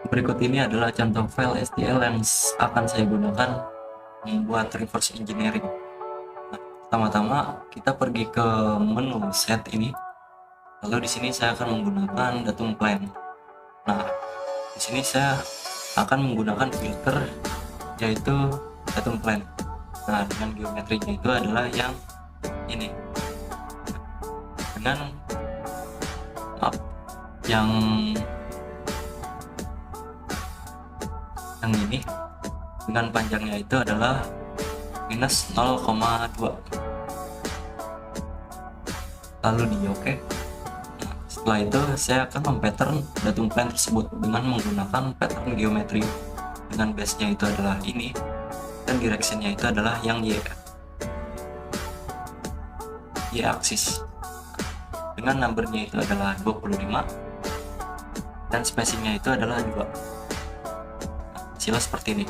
Berikut ini adalah contoh file STL yang akan saya gunakan membuat reverse engineering. Nah, pertama-tama kita pergi ke menu set ini, lalu di sini saya akan menggunakan datum plan. Nah, di sini saya akan menggunakan filter yaitu datum plan. Nah, dengan geometrinya itu adalah yang ini, dengan yang ini dengan panjangnya itu adalah minus 0,2, lalu di OK. Nah, setelah itu saya akan mempattern datum plan tersebut dengan menggunakan pattern geometri, dengan base nya itu adalah ini dan direction-nya itu adalah yang y axis, dengan numbernya itu adalah 25 dan spacingnya itu adalah 2. Hasilnya seperti ini.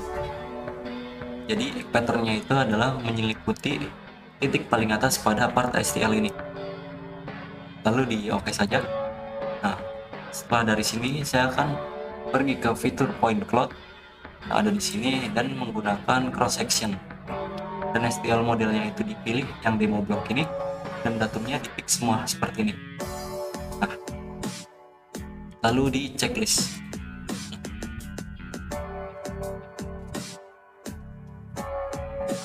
Jadi patternnya itu adalah menyeliputi titik paling atas pada part STL ini, lalu di OK saja. Nah, setelah dari sini saya akan pergi ke fitur point cloud, ada di sini, dan menggunakan cross section, dan STL modelnya itu dipilih yang demo block ini, dan datumnya di pick semua seperti ini. Nah, lalu di checklist.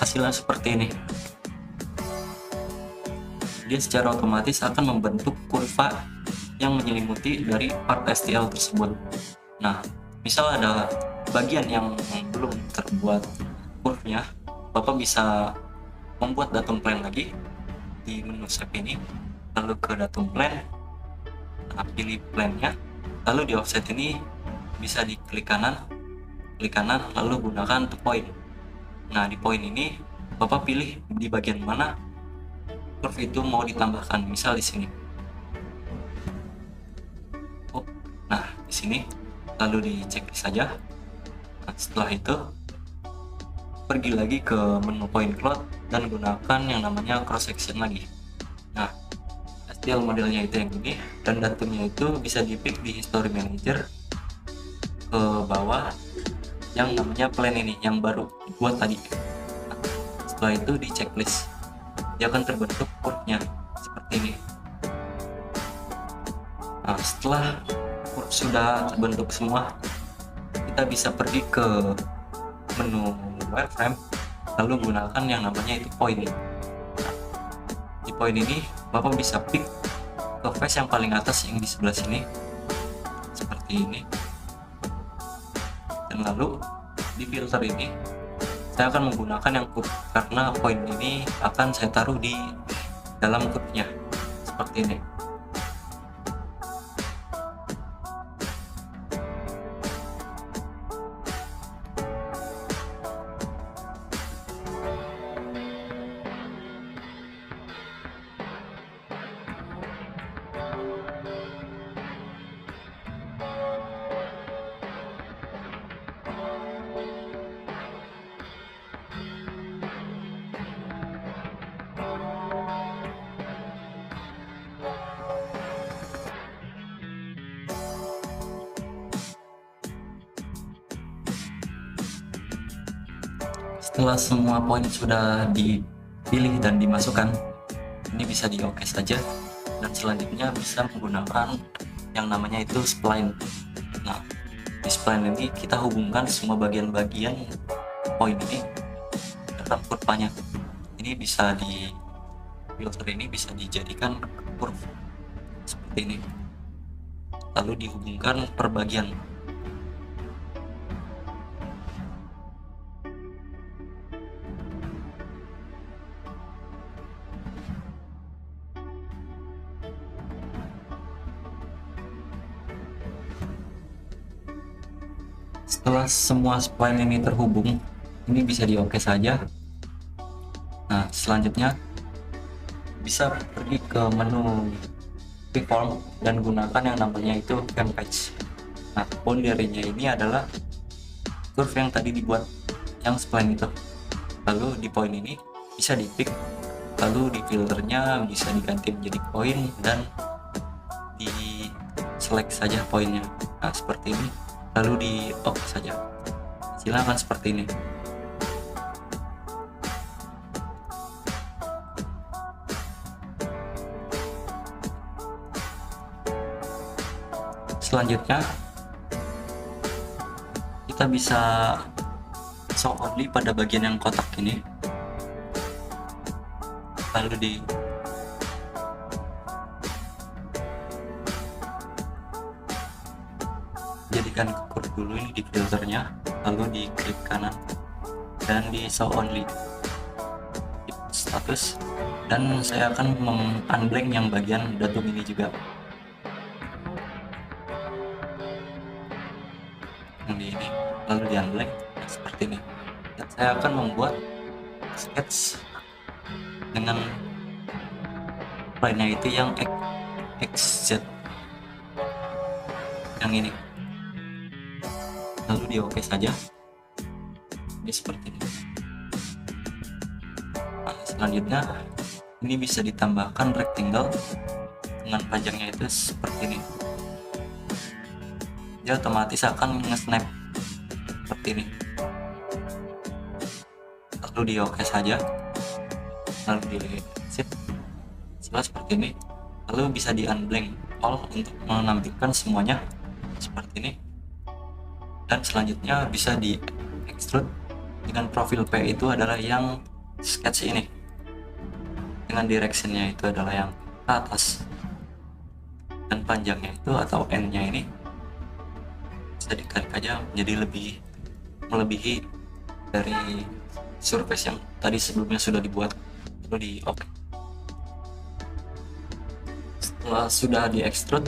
Hasilnya seperti ini. Dia secara otomatis akan membentuk kurva yang menyelimuti dari part STL tersebut. Nah, misal ada bagian yang belum terbuat kurvanya, Bapak bisa membuat datum plan lagi di menu shape ini, lalu ke datum plan, nah, pilih plannya, lalu di offset ini bisa diklik kanan, lalu gunakan to point. Nah, di point ini Bapak pilih di bagian mana curve itu mau ditambahkan, misal di sini. Nah, di sini lalu di checklist saja. Nah, setelah itu pergi lagi ke menu point cloud dan gunakan yang namanya cross section lagi. Nah, STL modelnya itu yang ini, dan datumnya itu bisa di-pick di history manager ke bawah yang namanya plan ini yang baru dibuat tadi. Nah, setelah itu di checklist dia akan terbentuk curve-nya seperti ini. Nah, setelah curve sudah terbentuk semua, kita bisa pergi ke menu wireframe, lalu gunakan yang namanya itu point. Nah, di point ini Bapak bisa pick ke face yang paling atas yang di sebelah sini seperti ini, dan lalu di filter ini saya akan menggunakan yang curve karena point ini akan saya taruh di dalam curve-nya seperti ini. Setelah semua poin sudah dipilih dan dimasukkan, ini bisa di OK saja, dan selanjutnya bisa menggunakan yang namanya itu spline. Nah, di spline ini kita hubungkan semua bagian-bagian poin ini dalam kurvanya. Ini bisa di filter ini bisa dijadikan curve seperti ini, lalu dihubungkan per bagian. Setelah semua spline ini terhubung, ini bisa di OK saja. Nah, selanjutnya bisa pergi ke menu freeform dan gunakan yang namanya itu Campage. Nah, boundary-nya ini adalah curve yang tadi dibuat yang spline itu. Lalu di point ini bisa di pick, lalu di filternya bisa diganti menjadi point dan di select saja poinnya. Nah, seperti ini. lalu di off saja. Silakan seperti ini. Selanjutnya kita bisa show only pada bagian yang kotak ini, lalu jadikan kekurut dulu ini di filternya, lalu di klik kanan dan di show only status, dan saya akan unblank yang bagian datum ini juga. Di ini lalu di unblank seperti ini, dan saya akan membuat sketch dengan line-nya itu yang XZ yang ini, lalu di oke saja. Ini seperti ini. Nah, selanjutnya ini bisa ditambahkan rectangle dengan panjangnya itu seperti ini. Dia otomatis akan nge-snap seperti ini, lalu di oke saja, lalu di exit seperti ini, lalu bisa di unblank all untuk menampilkan semuanya seperti ini, dan selanjutnya bisa di extrude dengan profil P itu adalah yang sketch ini, dengan directionnya itu adalah yang ke atas, dan panjangnya itu atau N nya ini bisa diklik aja menjadi melebihi dari surface yang tadi sebelumnya sudah dibuat. Lalu di oke. Setelah sudah di extrude,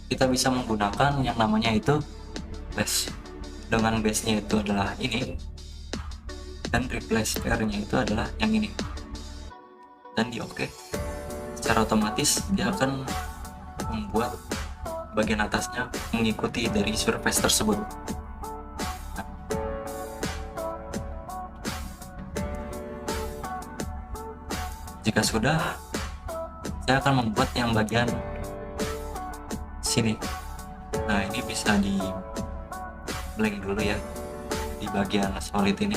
kita bisa menggunakan yang namanya itu base, dengan base nya itu adalah ini, dan replace pair nya itu adalah yang ini, dan di oke. Secara otomatis dia akan membuat bagian atasnya mengikuti dari surface tersebut. Jika sudah, saya akan membuat yang bagian sini. Nah, ini bisa di blank dulu ya, di bagian solid ini.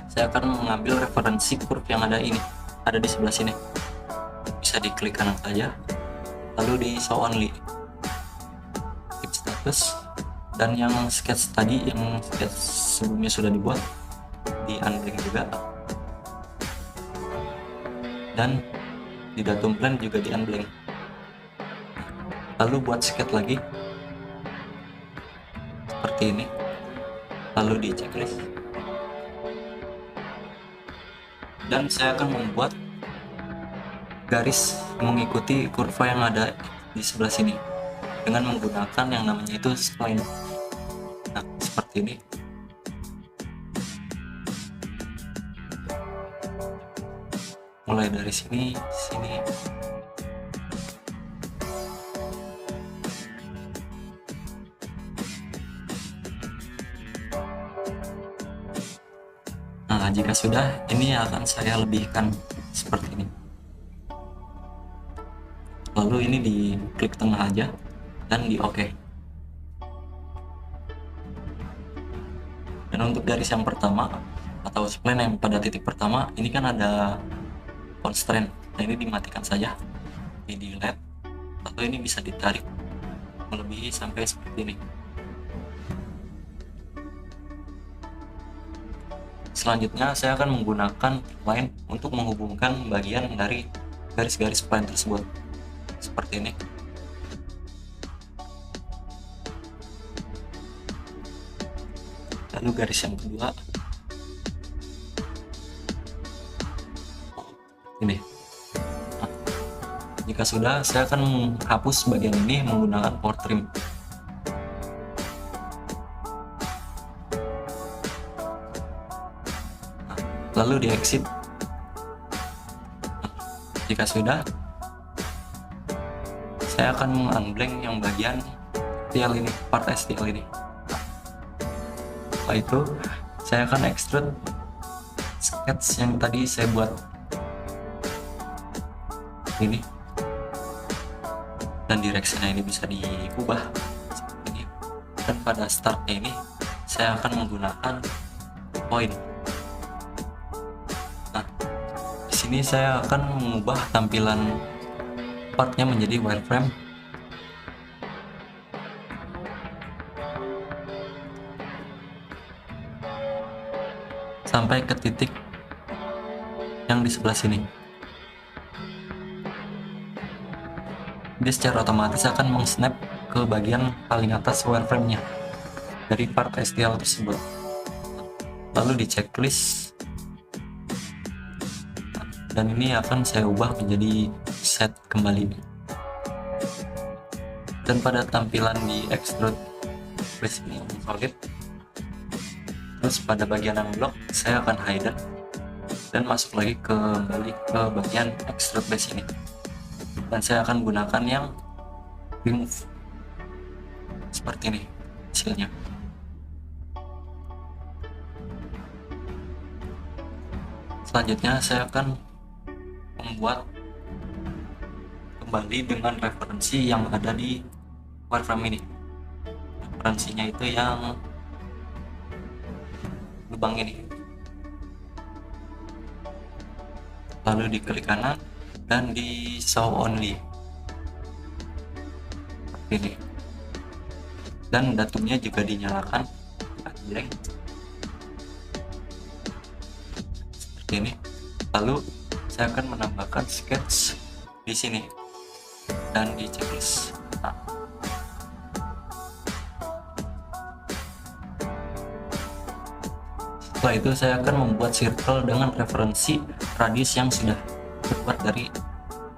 Saya akan mengambil referensi curve yang ada di sebelah sini. Bisa diklik kanan saja, lalu di show only, keep status, dan yang sketch tadi, yang sketch sebelumnya sudah dibuat, di unblank juga, dan di datum plan juga di unblank. Lalu buat sketch lagi seperti ini, lalu di checklist, dan saya akan membuat garis mengikuti kurva yang ada di sebelah sini dengan menggunakan yang namanya itu spline. Nah, seperti ini. Mulai dari sini. Nah, jika sudah, ini akan saya lebihkan seperti ini. Lalu ini di klik tengah aja dan di oke. Dan untuk garis yang pertama atau spline yang pada titik pertama, ini kan ada constraint. Nah, ini dimatikan saja, di delete, lalu ini bisa ditarik melebihi sampai seperti ini. Selanjutnya saya akan menggunakan line untuk menghubungkan bagian dari garis-garis spline tersebut seperti ini. Lalu garis yang kedua ini. Nah, jika sudah, saya akan menghapus bagian ini menggunakan power trim. Nah, lalu di exit. Nah, jika sudah, saya akan unblank yang bagian STL ini, part STL ini. Setelah itu, saya akan extrude sketch yang tadi saya buat ini, dan direction ini bisa diubah seperti ini. Dan pada startnya ini saya akan menggunakan point. Nah, di sini saya akan mengubah tampilan partnya menjadi wireframe sampai ke titik yang di sebelah sini. Dia secara otomatis akan mengsnap ke bagian paling atas wireframe-nya dari part STL tersebut. Lalu di checklist, dan ini akan saya ubah menjadi set kembali. Dan pada tampilan di extrude base ini solid, terus pada bagian unblock saya akan hide dan masuk lagi kembali ke bagian extrude base ini, dan saya akan gunakan yang remove seperti ini hasilnya. Selanjutnya saya akan membuat kembali dengan referensi yang ada di wireframe ini. Referensinya itu yang lubang ini. Lalu diklik kanan dan di show only seperti ini, dan datumnya juga dinyalakan blank seperti ini. Lalu saya akan menambahkan sketch di sini dan di checklist. Nah, setelah itu saya akan membuat circle dengan referensi radius yang sudah terbuat dari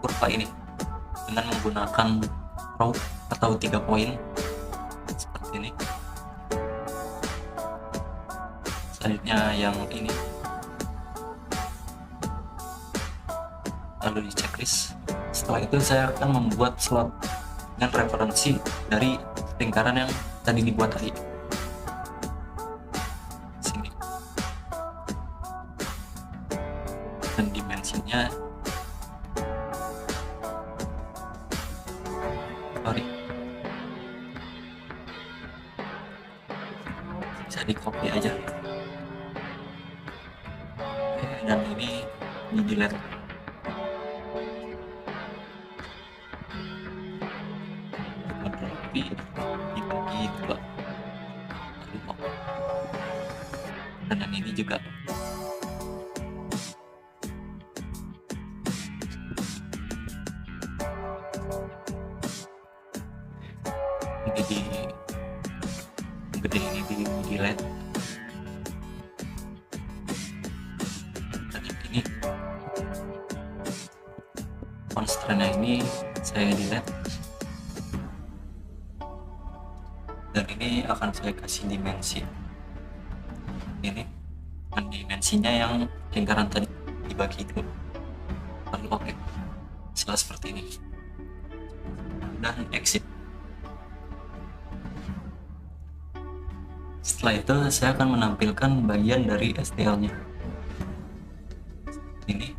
kurva ini dengan menggunakan row atau 3 poin seperti ini. Selanjutnya yang ini, lalu di checklist. Setelah itu saya akan membuat slot dengan referensi dari lingkaran yang tadi dibuat tadi. Sini. Dan dimensinya bisa di copy aja. Oke, dan ini di delete. Dibagi 2, dan yang ini juga. Jadi gede ini di delete, dan yang ini constraint-nya ini saya delete, dan ini akan saya kasih dimensi ini, dan dimensinya yang lingkaran tadi dibagi itu. Lalu oke, seperti ini, dan exit. Setelah itu saya akan menampilkan bagian dari STL nya ini,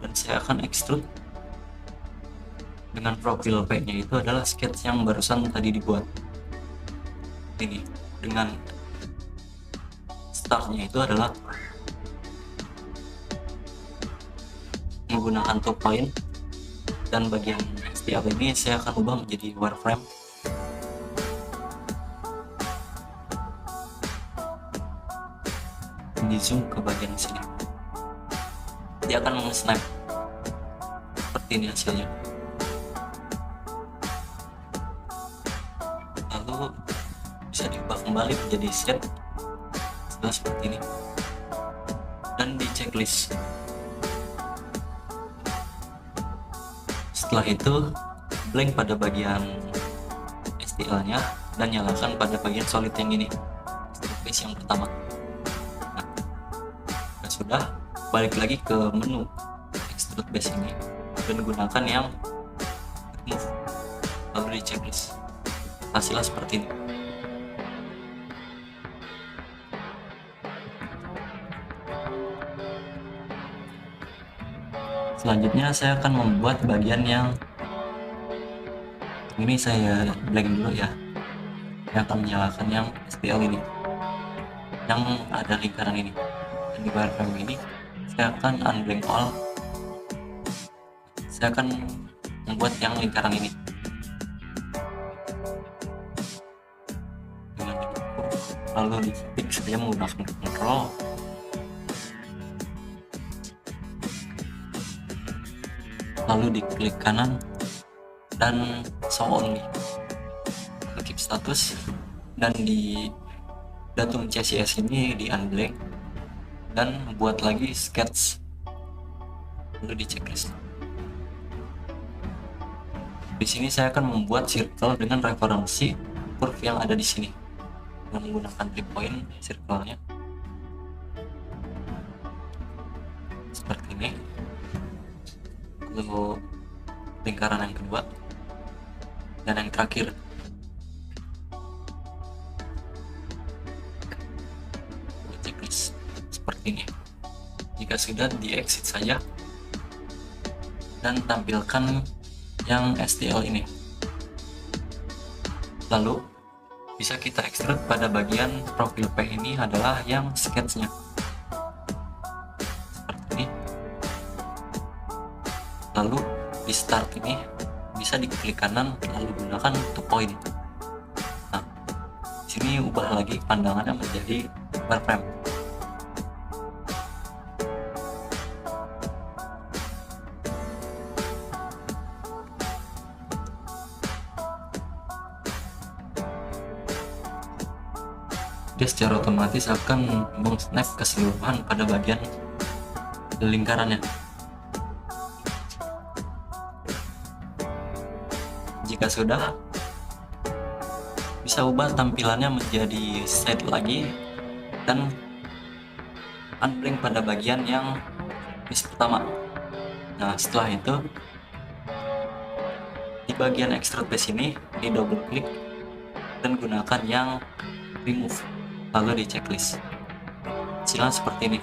dan saya akan extrude dengan profil P nya itu adalah sketch yang barusan tadi dibuat ini, dengan startnya itu adalah menggunakan top point, dan bagian STL ini saya akan ubah menjadi wireframe. Di zoom ke bagian sini, dia akan meng-snap seperti ini hasilnya. Lalu bisa diubah kembali menjadi set seperti ini, dan di checklist. Setelah itu blank pada bagian STL nya dan nyalakan pada bagian solid yang ini, base yang pertama. Sudah, balik lagi ke menu extrude base ini dan gunakan yang move, lalu di checklist. Hasilnya seperti ini. Selanjutnya saya akan membuat bagian yang Ini saya blank dulu ya. Saya akan menyalakan yang STL ini, yang ada lingkaran ini. Dan di wireframe ini saya akan unblank all. Saya akan membuat yang lingkaran ini dengan cukup, lalu diklik saya menggunakan Ctrl, lalu diklik kanan dan show only, keep status, dan di datum CSS ini di unblank dan buat lagi sketch, lalu di checklist. Di sini saya akan membuat circle dengan referensi curve yang ada di sini dengan menggunakan 3 point circle-nya seperti ini. Lalu lingkaran yang kedua dan yang terakhir. Checklist seperti ini. Jika sudah, di exit saja dan tampilkan yang STL ini. Lalu bisa kita extrude pada bagian profil P ini adalah yang sketch-nya seperti ini. Lalu di start ini bisa diklik kanan lalu gunakan 2 point. Nah, di sini ubah lagi pandangannya menjadi wireframe. Dia secara otomatis akan meng-snap keseluruhan pada bagian lingkarannya. Jika sudah, bisa ubah tampilannya menjadi set lagi dan unblank pada bagian yang list pertama. Nah, setelah itu di bagian extrude base ini di double klik dan gunakan yang remove, lalu di checklist. Hasilnya seperti ini.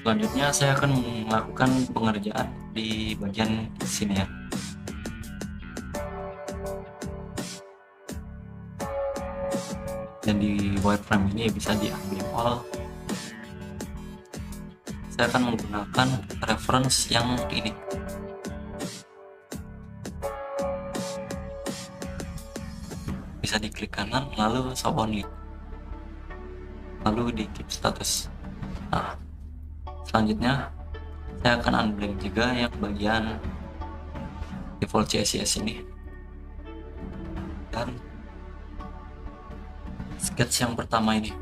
Selanjutnya saya akan melakukan pengerjaan di bagian sini ya. Dan di wireframe ini bisa diambil all. Saya akan menggunakan reference yang ini. Bisa diklik kanan lalu show only, lalu di keep status. Nah, selanjutnya saya akan unblank juga yang bagian default CSS ini dan sketch yang pertama ini,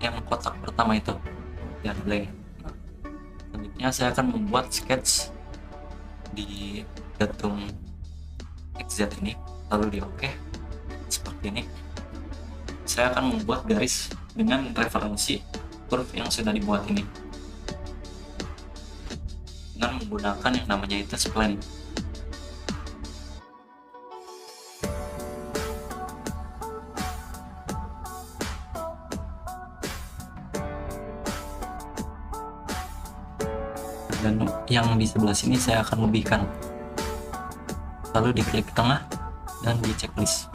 yang kotak pertama itu yang blank. Nah, selanjutnya saya akan membuat sketch di datum XZ ini, lalu di OK seperti ini. Saya akan membuat garis dengan referensi curve yang sudah dibuat ini dengan menggunakan yang namanya itu spline. Dan yang di sebelah sini saya akan lebihkan, lalu diklik tengah dan di checklist.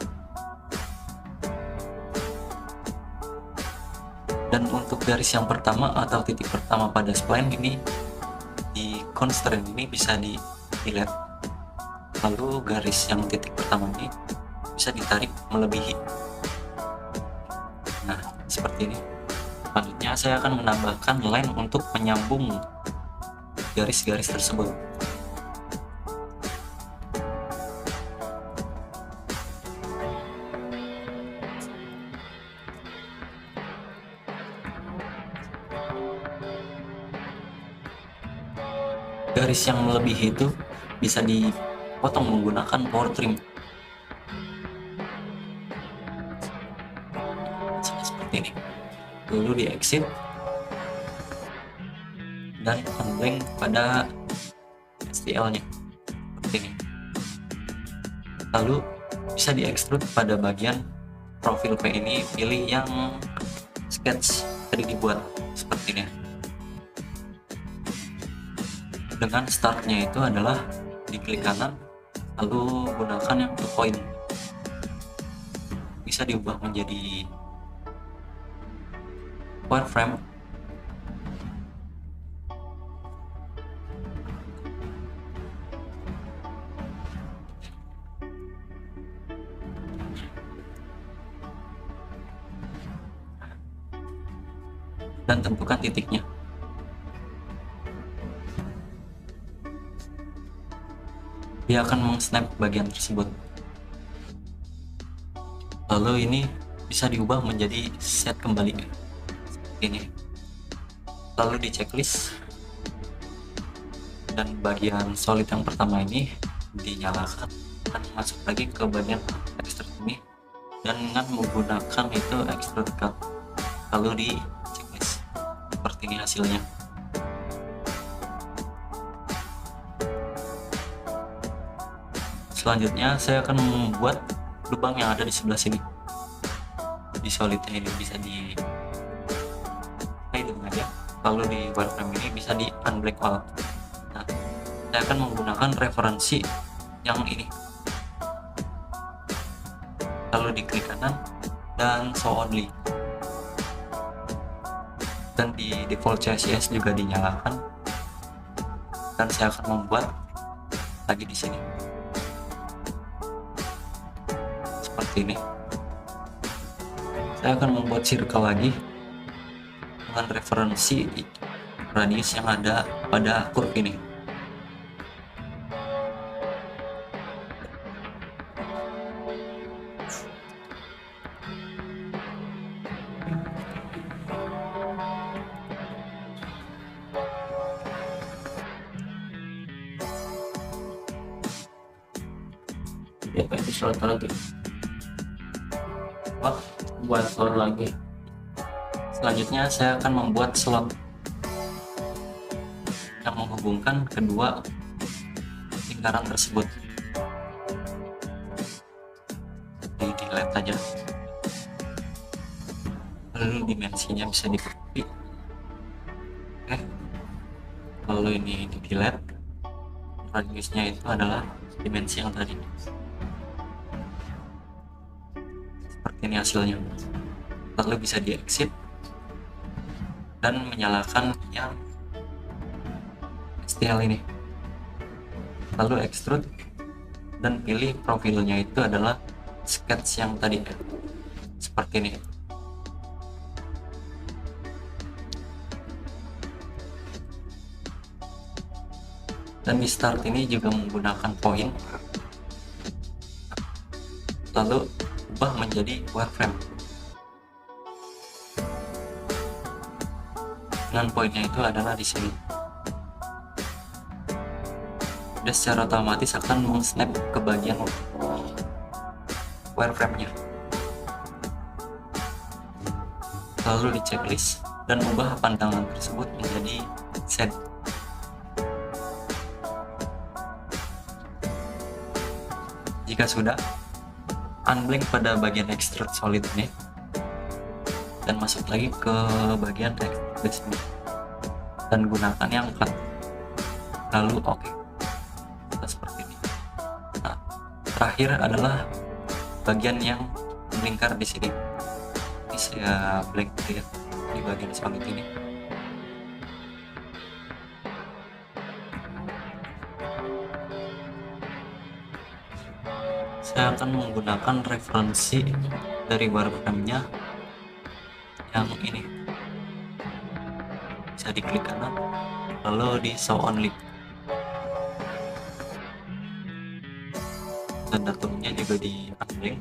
Dan untuk garis yang pertama atau titik pertama pada spline ini di constraint ini bisa di delete, lalu garis yang titik pertama ini bisa ditarik melebihi. Nah, seperti ini. Selanjutnya saya akan menambahkan line untuk menyambung garis-garis tersebut. Garis yang melebihi itu bisa dipotong menggunakan power trim. Seperti ini. Lalu di exit dan unblank pada STL-nya seperti ini. Lalu bisa di extrude pada bagian profil P ini, pilih yang sketch tadi dibuat seperti ini. dengan startnya itu adalah diklik kanan lalu gunakan yang to point, bisa diubah menjadi wireframe dan tentukan titiknya. Dia akan meng-snap bagian tersebut. Lalu ini bisa diubah menjadi set kembali seperti ini. Lalu di checklist dan bagian solid yang pertama ini dinyalakan dan masuk lagi ke bagian extrude ini dan dengan menggunakan itu extrude cut. Lalu di checklist seperti ini hasilnya. Selanjutnya saya akan membuat lubang yang ada di sebelah sini di solidnya, ini bisa di hiding aja, lalu di wireframe ini bisa di unblack all. Nah, saya akan menggunakan referensi yang ini, lalu diklik kanan dan show only, dan di default CSS juga dinyalakan, dan saya akan membuat lagi di sini seperti ini. Saya akan membuat circle lagi dengan referensi radius yang ada pada curve ini. Ya, itu slot lagi. Buat slot lagi. Selanjutnya saya akan membuat slot yang menghubungkan kedua lingkaran tersebut. Di delete aja. Lalu dimensinya bisa di-copy. Oke. Lalu ini di delete. Radiusnya itu adalah dimensi yang tadi. Ini hasilnya. Lalu bisa di exit dan menyalakan yang STL ini, lalu extrude dan pilih profilnya itu adalah sketch yang tadi seperti ini. Dan di start ini juga menggunakan point, lalu ubah menjadi wireframe dengan poinnya itu adalah di sini. Dan secara otomatis akan meng-snap ke bagian wireframe-nya. Lalu di checklist dan ubah pandangan tersebut menjadi set. Jika sudah, unblank pada bagian extrude solid ini dan masuk lagi ke bagian extrude ini dan gunakan yang cut, lalu oke. Seperti ini. Nah, terakhir adalah bagian yang melingkar di sini. Ini saya blank ya di bagian solid ini. Saya akan menggunakan referensi dari wireframe-nya yang ini. Bisa diklik kanan, lalu di show only. Dan datumnya juga di unblank,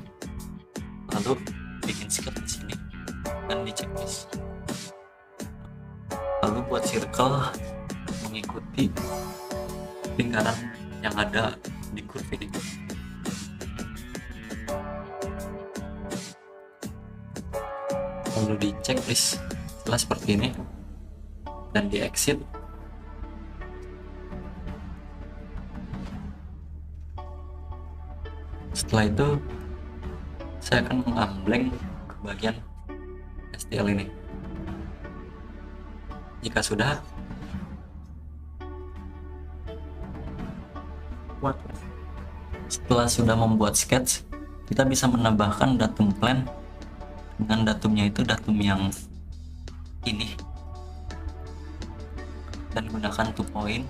lalu bikin sketch di sini dan di checklist. Lalu buat circle mengikuti lingkaran yang ada di curve ini. Lalu di checklist setelah seperti ini dan di exit. Setelah itu saya akan mengambleng ke bagian STL ini. Jika sudah, kuat. Setelah sudah membuat sketch, kita bisa menambahkan datum plan. Dengan datumnya itu datum yang ini, dan gunakan 2 point,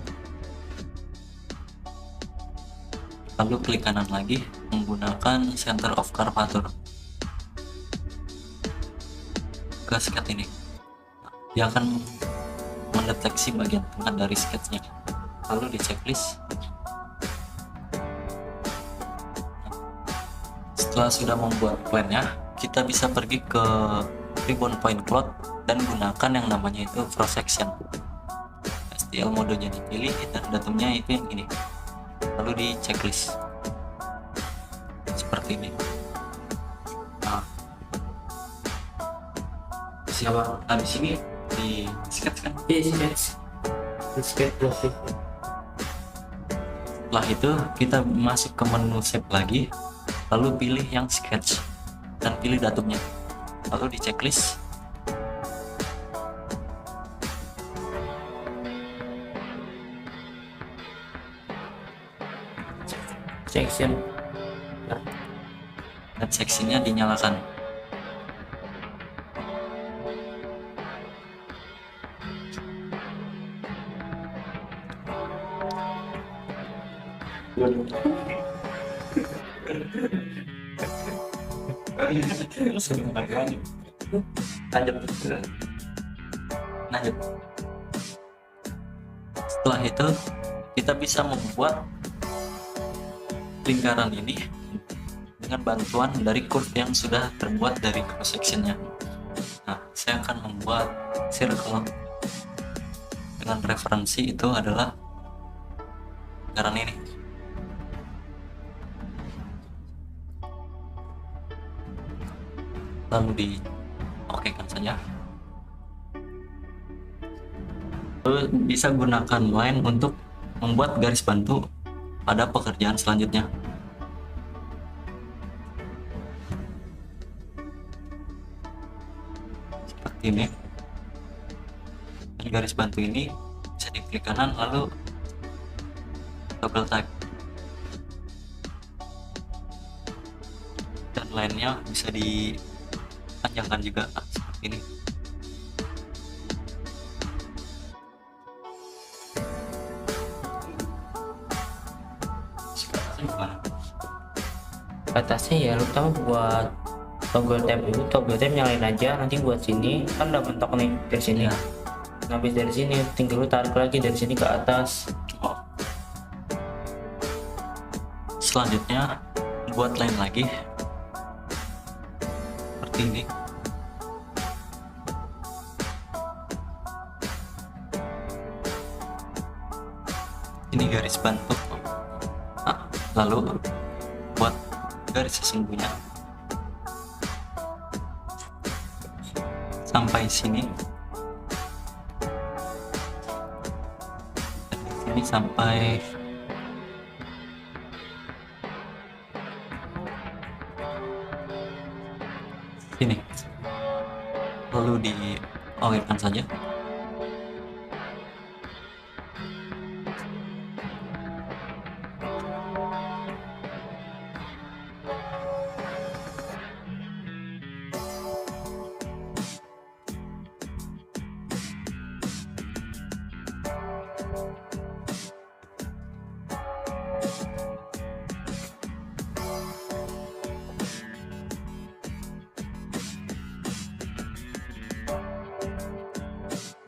lalu klik kanan lagi menggunakan center of curvature ke sketch ini. Dia akan mendeteksi bagian tengah dari sketchnya, lalu di checklist. Setelah sudah membuat plannya, kita bisa pergi ke ribbon point plot dan gunakan yang namanya itu cross section. STL modenya dipilih dan datumnya itu yang ini, lalu di checklist seperti ini. Nah, siapa habis ini di sketch kan? Di sketch grafik. Setelah itu kita masuk ke menu shape lagi, lalu pilih yang sketch dan pilih datumnya, lalu di checklist. Section. Dan seksinya dinyalakan. Lanjut. Setelah itu kita bisa membuat lingkaran ini dengan bantuan dari curve yang sudah terbuat dari cross sectionnya. Nah, saya akan membuat circle dengan referensi itu adalah lingkaran ini. Lalu di okekan saja. Lalu bisa gunakan line untuk membuat garis bantu pada pekerjaan selanjutnya. Seperti ini. Dan garis bantu ini bisa diklik kanan lalu double type. Dan line-nya bisa dipanjangkan juga seperti ini. Atasnya ya lu tahu buat toggle tab dulu, toggle tab nyalain aja, nanti buat sini kan udah mentok nih dari sini. Ya. Nah, habis dari sini tinggal lu tarik lagi dari sini ke atas. Selanjutnya buat line lagi seperti ini. Ini garis bantu. Nah, lalu buat garis sesungguhnya sampai sini. Dan di sini sampai sini. Lalu diokekan saja.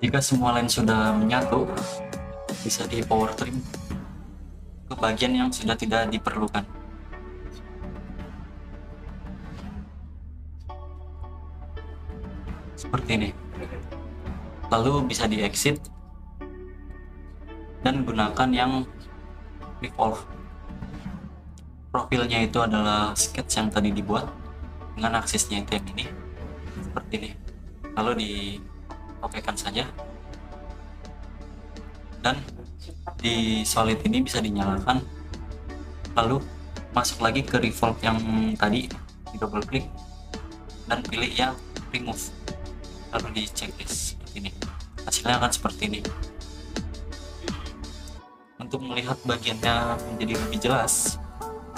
Jika semua line sudah menyatu, bisa di power trim ke bagian yang sudah tidak diperlukan. Seperti ini. Lalu bisa di exit dan gunakan yang revolve. Profilnya itu adalah sketch yang tadi dibuat dengan aksisnya itu yang ini, seperti ini. Lalu di okekan saja, dan di solid ini bisa dinyalakan, lalu masuk lagi ke revolve yang tadi, di double klik dan pilih yang remove, lalu di checklist seperti ini. Hasilnya akan seperti ini. untuk melihat bagiannya menjadi lebih jelas,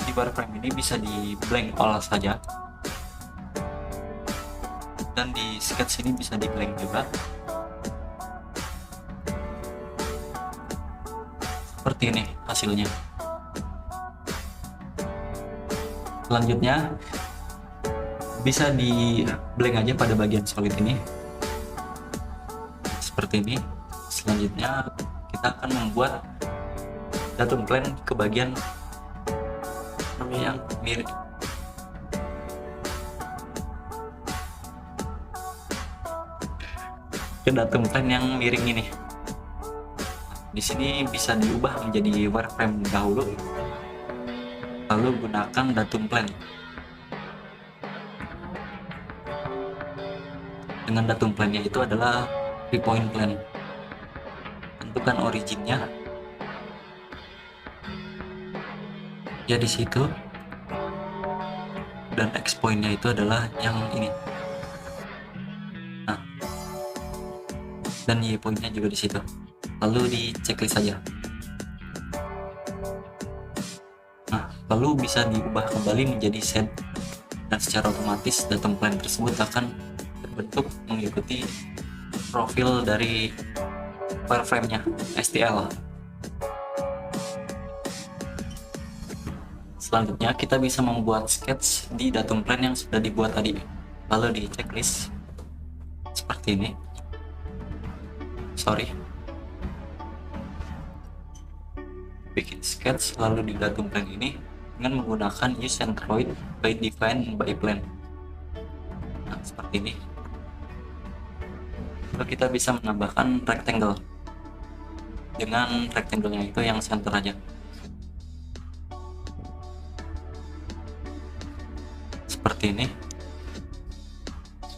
di wireframe ini bisa di blank all saja, dan di sketch ini bisa di blank juga. Seperti ini hasilnya. Selanjutnya bisa di blank aja pada bagian solid ini, seperti ini. Selanjutnya kita akan membuat datum plan ke bagian yang mirip, ke datum plan yang miring ini. Di sini bisa diubah menjadi wireframe dahulu, lalu gunakan datum plan. Dengan datum plannya itu adalah 3-point plan. Tentukan originnya ya di situ, dan X point-nya itu adalah yang ini. Nah, dan Y point-nya juga di situ. Lalu di checklist saja. Nah, lalu bisa diubah kembali menjadi set, dan secara otomatis datum plan tersebut akan terbentuk mengikuti profil dari wireframe-nya STL. Selanjutnya kita bisa membuat sketch di datum plan yang sudah dibuat tadi, lalu di checklist seperti ini. Bikin sketch lalu di datum plan ini dengan menggunakan use centroid by define by plan. Nah, seperti ini. Lalu kita bisa menambahkan rectangle dengan rectangle-nya itu yang center aja, seperti ini.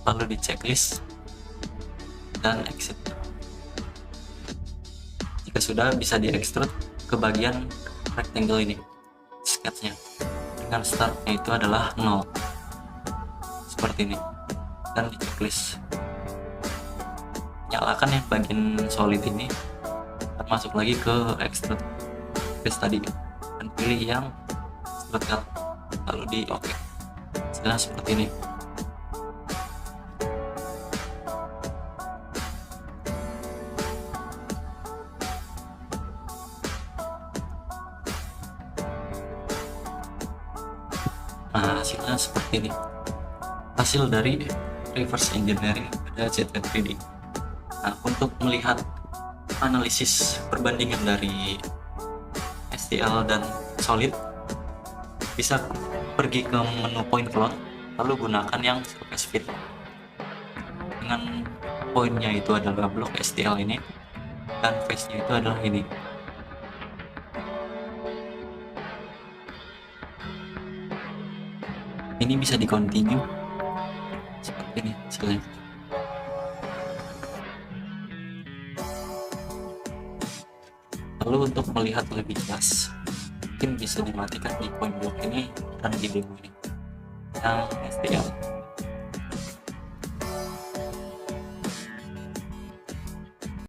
Lalu di checklist dan exit. Jika sudah, bisa di extrude ke bagian rectangle ini sketchnya, dengan startnya itu adalah 0, seperti ini. Dan di checklist nyalakan yang bagian solid ini, dan masuk lagi ke extrude face tadi, dan pilih yang extrude cut, lalu di OK. Hasilnya seperti ini. Nah, hasilnya seperti ini. Hasil dari reverse engineering pada ZN3D. Nah, untuk melihat analisis perbandingan dari STL dan solid, bisa pergi ke menu point cloud, lalu gunakan yang surface fit. Dengan pointnya itu adalah blok STL ini, dan face-nya itu adalah ini. Ini bisa di continue seperti ini hasilnya. Lalu untuk melihat lebih jelas, mungkin bisa dimatikan di point block ini dan di demo ini yang STL.